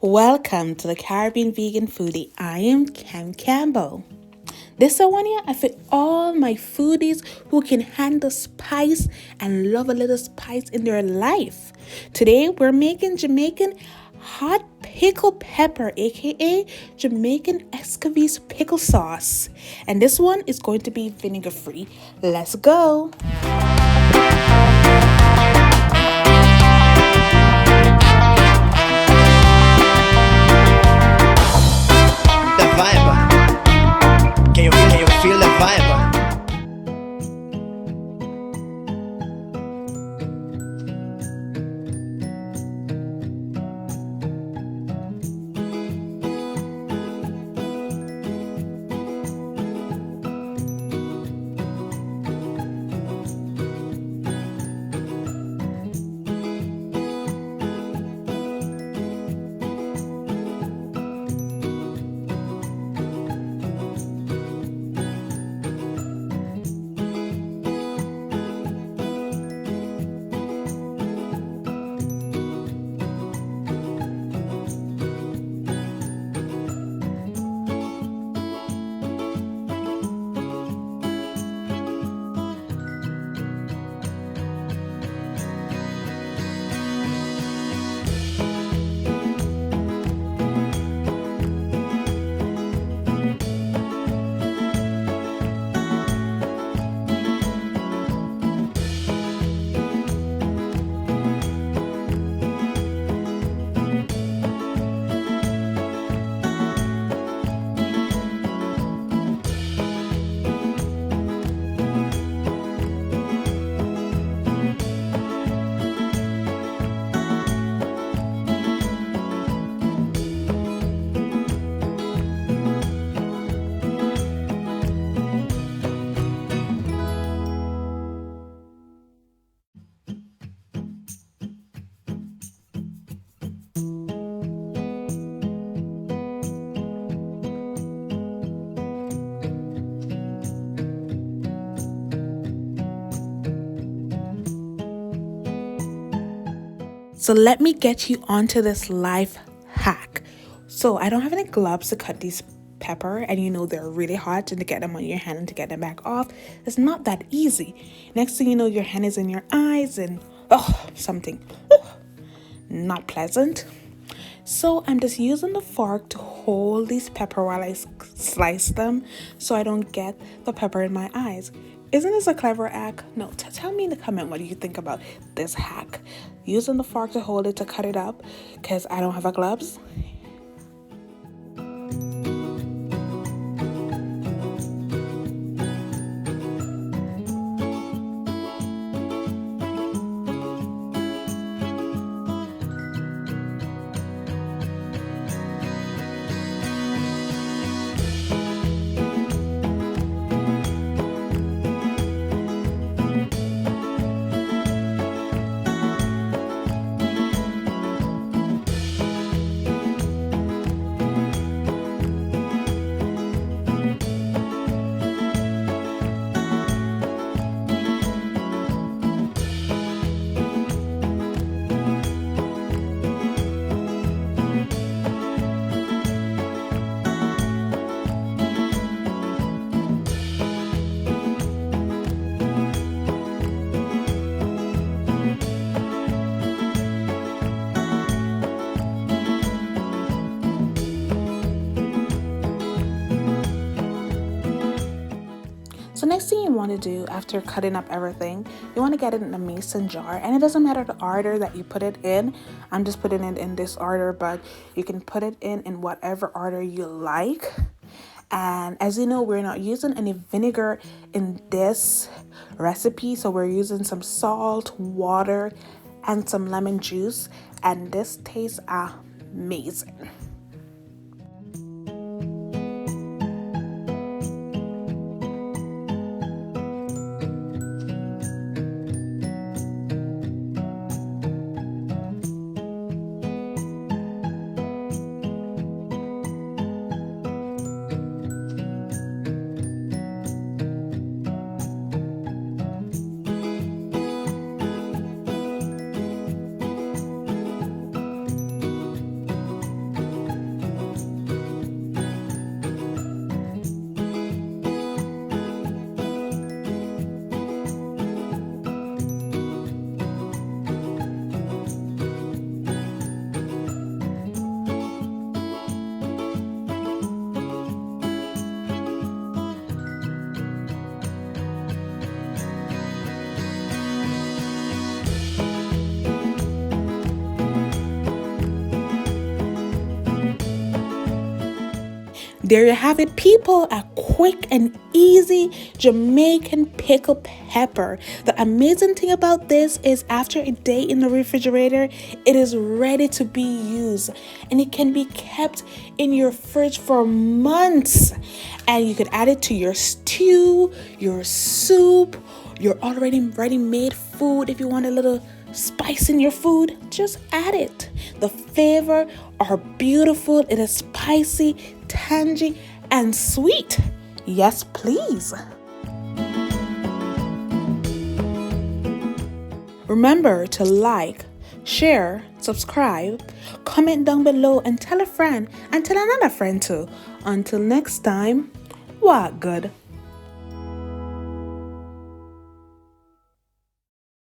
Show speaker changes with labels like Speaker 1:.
Speaker 1: Welcome to the Caribbean Vegan Foodie. I am Cam Campbell. This is one here I fit all my foodies who can handle spice and love a little spice in their life. Today we're making Jamaican hot pickled pepper, aka Jamaican Escovitch pickle sauce. And this one is going to be vinegar free. Let's go.
Speaker 2: Can you feel the vibe?
Speaker 1: So let me get you onto this life hack. So I don't have any gloves to cut these pepper, and you know they're really hot, and to get them on your hand and to get them back off, it's not that easy. Next thing you know, your hand is in your eyes and something not pleasant. So I'm just using the fork to hold these pepper while I slice them so I don't get the pepper in my eyes. Isn't this a clever hack? No, tell me in the comment what do you think about this hack. Using the fork to hold it to cut it up because I don't have a gloves. So next thing you want to do after cutting up everything, you want to get it in a mason jar, and it doesn't matter the order that you put it in. I'm just putting it in this order, but you can put it in whatever order you like. And as you know, we're not using any vinegar in this recipe, so we're using some salt, water, and some lemon juice, and this tastes amazing. There you have it, people, a quick and easy Jamaican pickle pepper. The amazing thing about this is after a day in the refrigerator, it is ready to be used and it can be kept in your fridge for months. And you could add it to your stew, your soup, your already ready-made food. If you want a little spice in your food, just add it. The flavor are beautiful. It is spicy, tangy, and sweet. Yes, please. Remember to like, share, subscribe, comment down below, and tell a friend and tell another friend too. Until next time, what good?